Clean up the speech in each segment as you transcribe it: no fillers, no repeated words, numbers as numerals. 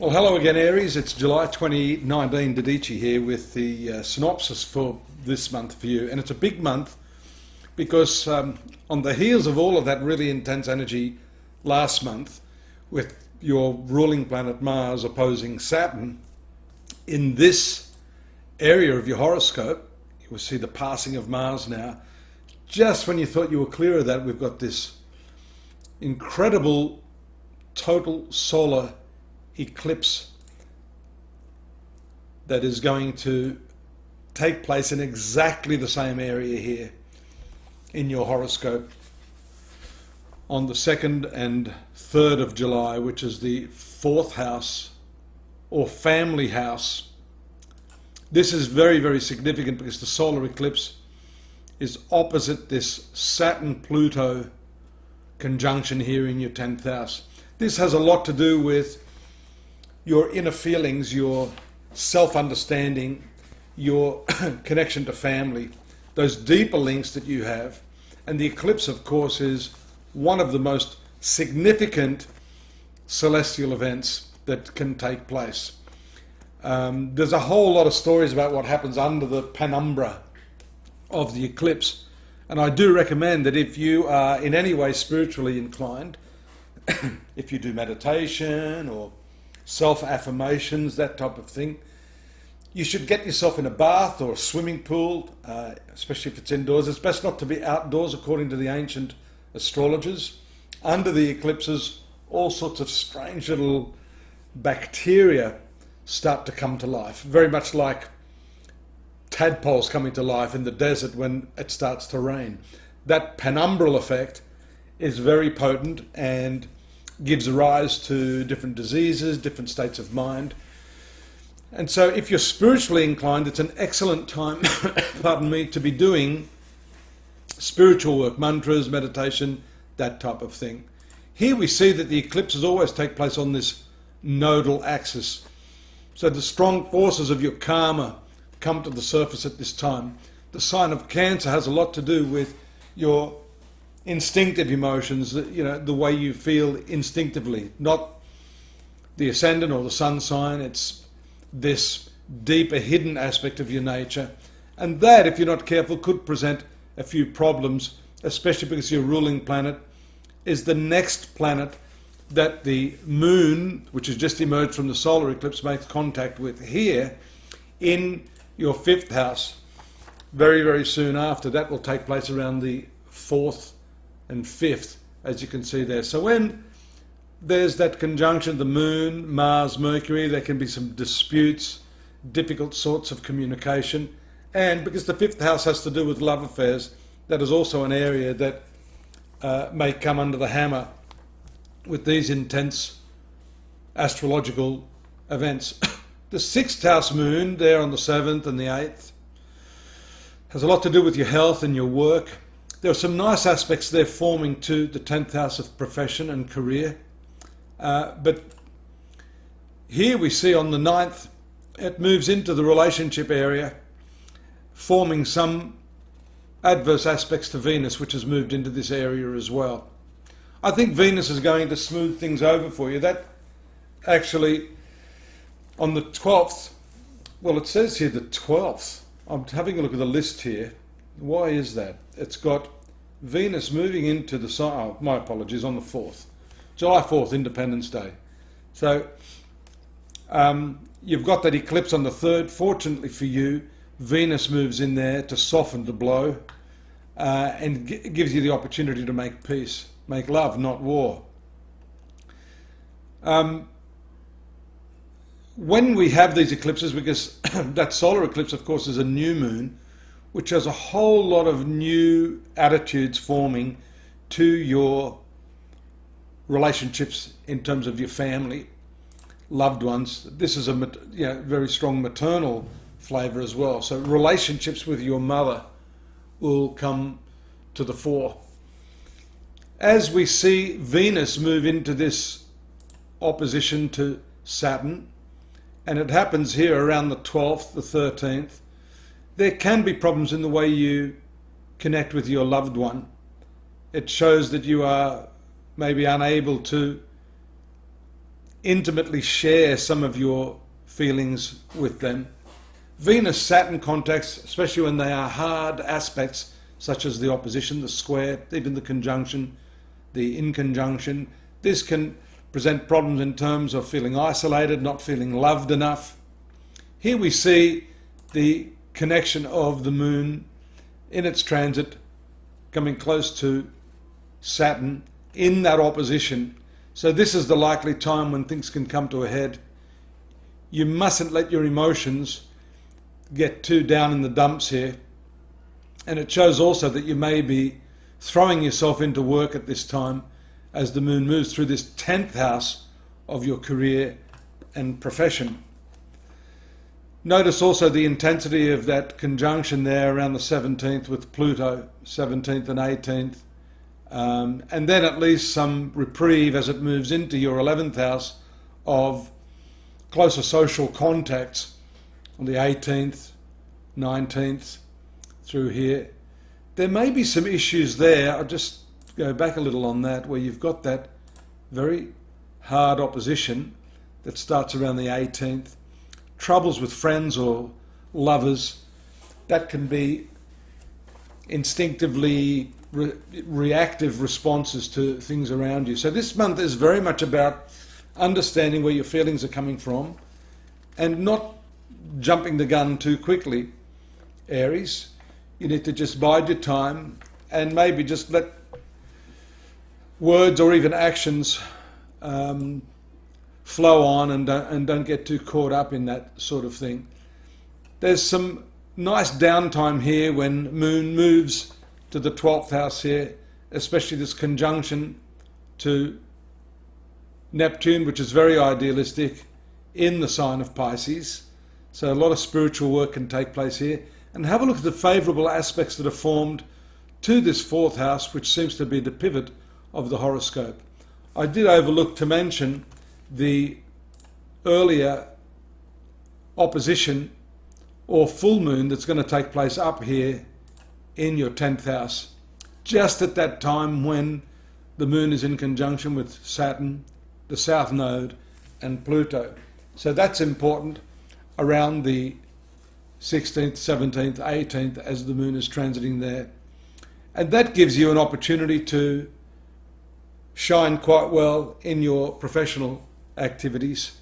Well, hello again, Aries. It's July 2019, Dadhichi here with the synopsis for this month for you. And it's a big month because on the heels of all of that really intense energy last month, with your ruling planet Mars opposing Saturn, in this area of your horoscope, you will see the passing of Mars now. Just when you thought you were clear of that, we've got this incredible total solar eclipse that is going to take place in exactly the same area here in your horoscope on the 2nd and 3rd of July, which is the 4th house or family house. This is very, very significant because the solar eclipse is opposite this Saturn-Pluto conjunction here in your 10th house. This has a lot to do with your inner feelings, your self-understanding, your connection to family, those deeper links that you have. And the eclipse, of course, is one of the most significant celestial events that can take place. There's a whole lot of stories about what happens under the penumbra of the eclipse. And I do recommend that if you are in any way spiritually inclined, if you do meditation or self-affirmations, that type of thing, you should get yourself in a bath or a swimming pool, especially if it's indoors. It's best not to be outdoors according to the ancient astrologers. Under the eclipses, all sorts of strange little bacteria start to come to life, very much like tadpoles coming to life in the desert when it starts to rain. That penumbral effect is very potent and gives rise to different diseases, different states of mind. And so if you're spiritually inclined, it's an excellent time, pardon me, to be doing spiritual work, mantras, meditation, that type of thing. Here we see that the eclipses always take place on this nodal axis. So the strong forces of your karma come to the surface at this time. The sign of Cancer has a lot to do with your instinctive emotions, the way you feel instinctively, not the ascendant or the sun sign. It's this deeper hidden aspect of your nature. And that, if you're not careful, could present a few problems, especially because your ruling planet is the next planet that the moon, which has just emerged from the solar eclipse, makes contact with here in your 5th house very, very soon after. That will take place around the 4th and 5th, as you can see there. So when there's that conjunction, the moon, Mars, Mercury, there can be some disputes, difficult sorts of communication. And because the 5th house has to do with love affairs, that is also an area that may come under the hammer with these intense astrological events. The 6th house moon there on the 7th and the 8th has a lot to do with your health and your work. There are some nice aspects there forming to the 10th house of profession and career. But here we see on the 9th, it moves into the relationship area, forming some adverse aspects to Venus, which has moved into this area as well. I think Venus is going to smooth things over for you. That actually, on the 12th, well, it says here the 12th. I'm having a look at the list here. Why is that? It's got Venus moving into the sign, oh, my apologies, on the 4th. July 4th, Independence Day. So you've got that eclipse on the 3rd. Fortunately for you, Venus moves in there to soften the blow and gives you the opportunity to make peace, make love, not war. When we have these eclipses, because that solar eclipse, of course, is a new moon, which has a whole lot of new attitudes forming to your relationships in terms of your family, loved ones. This is a very strong maternal flavour as well. So relationships with your mother will come to the fore. As we see Venus move into this opposition to Saturn, and it happens here around the 12th, the 13th, there can be problems in the way you connect with your loved one. It shows that you are maybe unable to intimately share some of your feelings with them. Venus-Saturn contacts, especially when they are hard aspects, such as the opposition, the square, even the conjunction, the inconjunction, this can present problems in terms of feeling isolated, not feeling loved enough. Here we see the connection of the moon in its transit coming close to Saturn in that opposition. So this is the likely time when things can come to a head. You mustn't let your emotions get too down in the dumps here. And it shows also that you may be throwing yourself into work at this time as the moon moves through this 10th house of your career and profession. Notice also the intensity of that conjunction there around the 17th with Pluto, 17th and 18th. And then at least some reprieve as it moves into your 11th house of closer social contacts on the 18th, 19th through here. There may be some issues there. I'll just go back a little on that, where you've got that very hard opposition that starts around the 18th. Troubles with friends or lovers, that can be instinctively reactive responses to things around you. So this month is very much about understanding where your feelings are coming from and not jumping the gun too quickly, Aries. You need to just bide your time and maybe just let words or even actions flow on and don't get too caught up in that sort of thing. There's some nice downtime here when moon moves to the 12th house here, especially this conjunction to Neptune, which is very idealistic in the sign of Pisces. So a lot of spiritual work can take place here. And have a look at the favourable aspects that are formed to this 4th house, which seems to be the pivot of the horoscope. I did overlook to mention the earlier opposition or full moon that's going to take place up here in your 10th house, just at that time when the moon is in conjunction with Saturn, the South Node, and Pluto. So that's important around the 16th, 17th, 18th as the moon is transiting there. And that gives you an opportunity to shine quite well in your professional activities.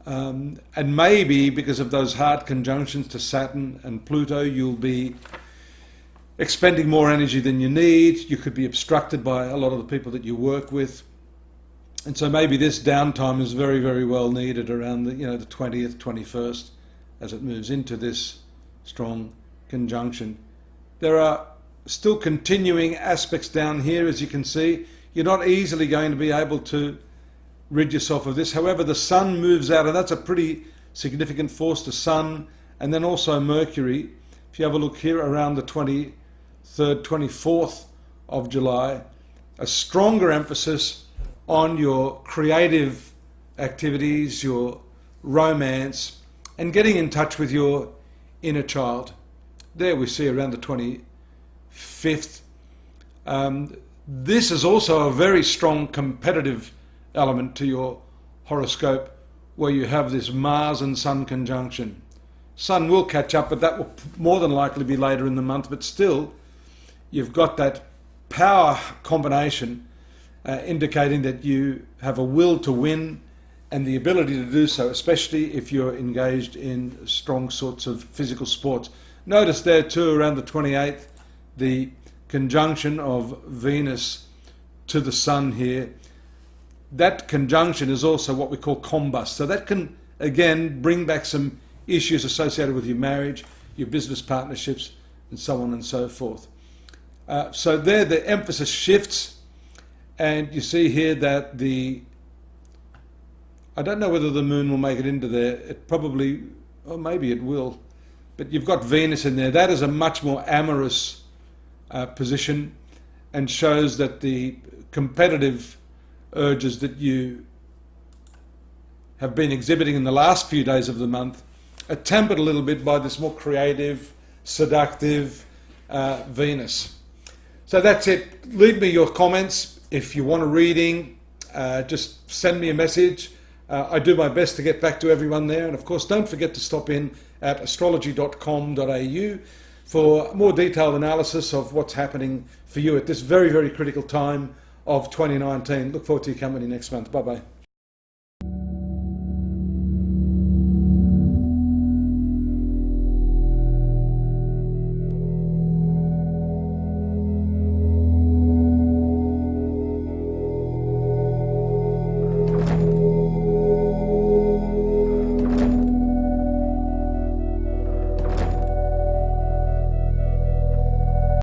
And maybe because of those hard conjunctions to Saturn and Pluto, you'll be expending more energy than you need. You could be obstructed by a lot of the people that you work with. And so maybe this downtime is very, very well needed around the 20th, 21st as it moves into this strong conjunction. There are still continuing aspects down here, as you can see. You're not easily going to be able to rid yourself of this. However, the sun moves out, and that's a pretty significant force, the sun, and then also Mercury. If you have a look here around the 23rd, 24th of July, a stronger emphasis on your creative activities, your romance, and getting in touch with your inner child. There we see around the 25th. This is also a very strong competitive element to your horoscope, where you have this Mars and Sun conjunction. Sun will catch up, but that will more than likely be later in the month. But still, you've got that power combination indicating that you have a will to win and the ability to do so, especially if you're engaged in strong sorts of physical sports. Notice there too, around the 28th, the conjunction of Venus to the Sun here. That conjunction is also what we call combust. So that can, again, bring back some issues associated with your marriage, your business partnerships, and so on and so forth. So there the emphasis shifts, and you see here that I don't know whether the moon will make it into there. It probably, or maybe it will, but you've got Venus in there. That is a much more amorous position and shows that the competitive urges that you have been exhibiting in the last few days of the month are tempered a little bit by this more creative, seductive Venus. So that's it. Leave me your comments. If you want a reading, just send me a message. I do my best to get back to everyone there. And of course, don't forget to stop in at astrology.com.au for more detailed analysis of what's happening for you at this very, very critical time of 2019. Look forward to your company next month. Bye-bye.